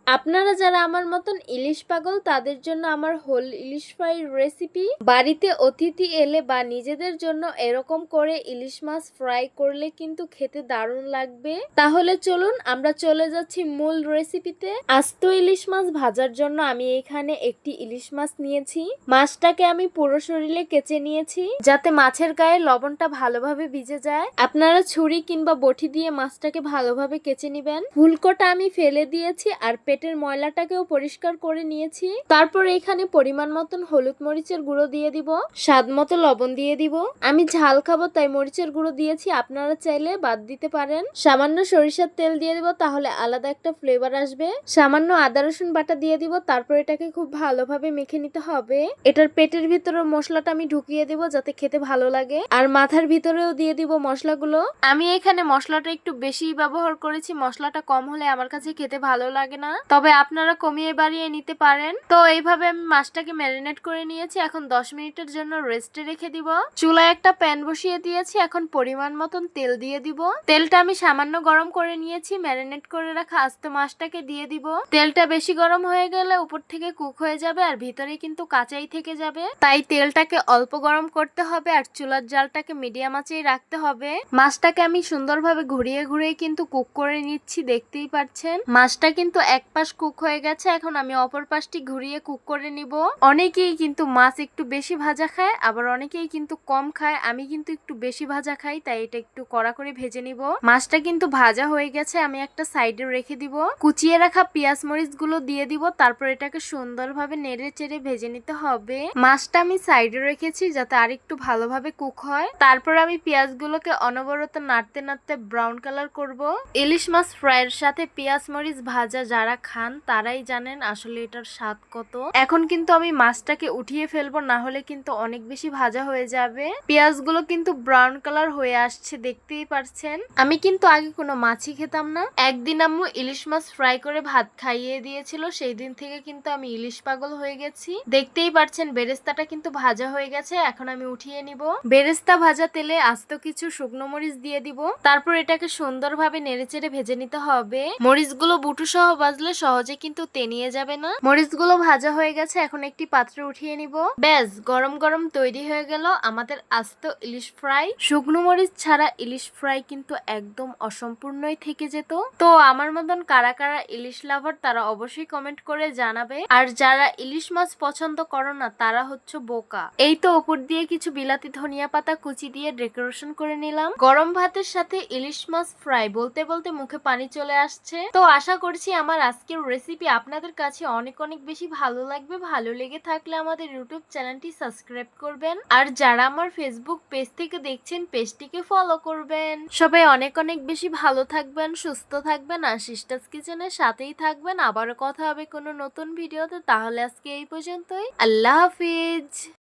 আপনারা যারা আমার মতন ইলিশ পাগল তাদের জন্য আমার হোল ইলিশ ফ্রাই রেসিপি। বাড়িতে অতিথি এলে বা নিজেদের জন্য এরকম করে ইলিশ মাছ ফ্রাই করলে কিন্তু খেতে দারুণ লাগবে। তাহলে চলুন আমরা চলে যাচ্ছি মূল রেসিপিতে। আস্ত ইলিশ মাছ ভাজার জন্য আমি এখানে একটি ইলিশ মাছ নিয়েছি। মাছটাকে আমি পুরো শরীরে কেচে নিয়েছি যাতে মাছের গায়ে লবণটা ভালোভাবে ভিজে যায়। আপনারা ছুরি কিংবা বটি দিয়ে মাছটাকে ভালোভাবে কেচে নিবেন। ফুলকোটা আমি ফেলে দিয়েছি আর পেটের ময়লাটাকেও পরিষ্কার করে নিয়েছি। তারপর এখানে পরিমাণ মতন হলুদ মরিচের গুঁড়ো দিয়ে দিব, স্বাদ মতো লবণ দিয়ে দিব। আমি ঝাল খাবো তাই মরিচের গুঁড়ো দিয়েছি, আপনারা চাইলে বাদ দিতে পারেন। সামান্য সরিষার তেল দিয়ে দিব, তাহলে আলাদা একটা ফ্লেভার আসবে। সামান্য আদা রসুন বাটা দিয়ে দিব। তারপর এটাকে খুব ভালোভাবে মেখে নিতে হবে। এটার পেটের ভিতরে মশলাটা আমি ঢুকিয়ে দিব যাতে খেতে ভালো লাগে, আর মাথার ভিতরেও দিয়ে দিব মশলাগুলো। আমি এখানে মশলাটা একটু বেশি ব্যবহার করেছি, মশলাটা কম হলে আমার কাছে খেতে ভালো লাগে না, তবে আপনারা কমিয়ে বাড়িয়ে নিতে পারেন। তো এইভাবে আমি মাছটাকে ম্যারিনেট করে নিয়েছি। এখন 10 মিনিটের জন্য রেস্টে রেখে দিব। চুলায় একটা প্যান বসিয়ে দিয়েছি, এখন পরিমাণ মতন তেল দিয়ে দিব। তেলটা আমি সামান্য গরম করে নিয়েছি। ম্যারিনেট করে রাখা আস্ত মাছটাকে দিয়ে দিব। তেলটা বেশি গরম হয়ে গেলে উপর থেকে কুক হয়ে যাবে আর ভিতরে কিন্তু কাঁচাই থেকে যাবে, তাই তেলটাকে অল্প গরম করতে হবে আর চুলার জালটাকে মিডিয়াম আঁচেই রাখতে হবে। মাছটাকে আমি সুন্দরভাবে ঘুরিয়ে ঘুরিয়ে কিন্তু কুক করে নিচ্ছি, দেখতেই পাচ্ছেন মাছটা কিন্তু এক পাশ কুক হয়ে গেছে। এখন আমি অপর পাশটি ঘুরিয়ে কুক করে নিব। অনেকেই কিন্তু মাছ একটু বেশি ভাজা খায়, আবার অনেকেই কিন্তু কম খায়। আমি কিন্তু একটু বেশি ভাজা খাই, তাই এটা একটু কড়া করে ভেজে নিব। মাছটা কিন্তু ভাজা হয়ে গেছে, আমি একটা সাইডে রেখে দিব। কুচিয়ে রাখা পেঁয়াজ মরিচ গুলো দিয়ে দিব। তারপর এটাকে সুন্দরভাবে নেড়ে চেড়ে ভেজে নিতে হবে। মাছটা আমি সাইডে রেখেছি যাতে আরেকটু ভালোভাবে কুক হয়। তারপর আমি পেঁয়াজ গুলোকে অনবরত নাড়তে নাড়তে ব্রাউন কালার করব। ইলিশ মাছ ফ্রাইয়ের সাথে পেঁয়াজ মরিচ ভাজা যারা খান তারাই জানেন আসলে এটার স্বাদ কত। এখন কিন্তু আমি মাছটাকে উঠিয়ে ফেলবো, না হলে কিন্তু অনেক বেশি ভাজা হয়ে যাবে। পেঁয়াজগুলো কিন্তু ব্রাউন কালার হয়ে আসছে, দেখতেই পারছেন। আমি কিন্তু আগে কোনো মাছই খেতাম না। একদিন আম্মু ইলিশ মাছ ফ্রাই করে ভাত খাইয়ে দিয়েছিল, সেই দিন থেকে কিন্তু আমি ইলিশ পাগল হয়ে গেছি। দেখতেই পারছেন বেরেস্তাটা কিন্তু ভাজা হয়ে গেছে। এখন আমি উঠিয়ে নিব। বেরেস্তা ভাজা তেলে আস্ত কিছু শুকনো মরিচ দিয়ে দিব। তারপর এটাকে সুন্দরভাবে নেড়েচেড়ে ভেজে নিতে হবে। মরিচগুলো বুটু সহ ভাজলে সহজে কিন্তু তেনিয়ে যাবে না। মরিচগুলো ভাজা হয়ে গেছে, এখন একটি পাত্রে উঠিয়ে নিব। ব্যাস, গরম গরম তৈরি হয়ে গেল আমাদের আস্ত ইলিশ ফ্রাই। শুকনো মরিচ ছাড়া ইলিশ ফ্রাই কিন্তু একদম অসম্পূর্ণই থেকে যেত। তো আমার মতন কারা কারা ইলিশ লাভার তারা অবশ্যই কমেন্ট করে জানাবে। আর যারা ইলিশ মাছ পছন্দ করো না তারা হচ্ছে বোকা। এই তো উপর দিয়ে কিছু বিলাতি ধনিয়া পাতা কুচি দিয়ে ডেকোরেশন করে নিলাম। গরম ভাতের সাথে ইলিশ মাছ ফ্রাই বলতে বলতে মুখে পানি চলে আসছে। তো আশা করছি আমার আজকের রেসিপি আপনাদের কাছে অনেক অনেক বেশি ভালো লাগবে। ভালো লেগে থাকলে আমাদের ইউটিউব চ্যানেলটি সাবস্ক্রাইব করবেন, আর যারা আমার ফেসবুক পেজ থেকে দেখছেন পেজটিকে ফলো করবেন। সবাই অনেক অনেক বেশি ভালো থাকবেন, সুস্থ থাকবেন আর সিস্টার্স কিচেনের সাথেই থাকবেন। আবারও কথা হবে কোনো নতুন ভিডিওতে। তাহলে আজকে এই পর্যন্তই। আল্লাহ হাফিজ।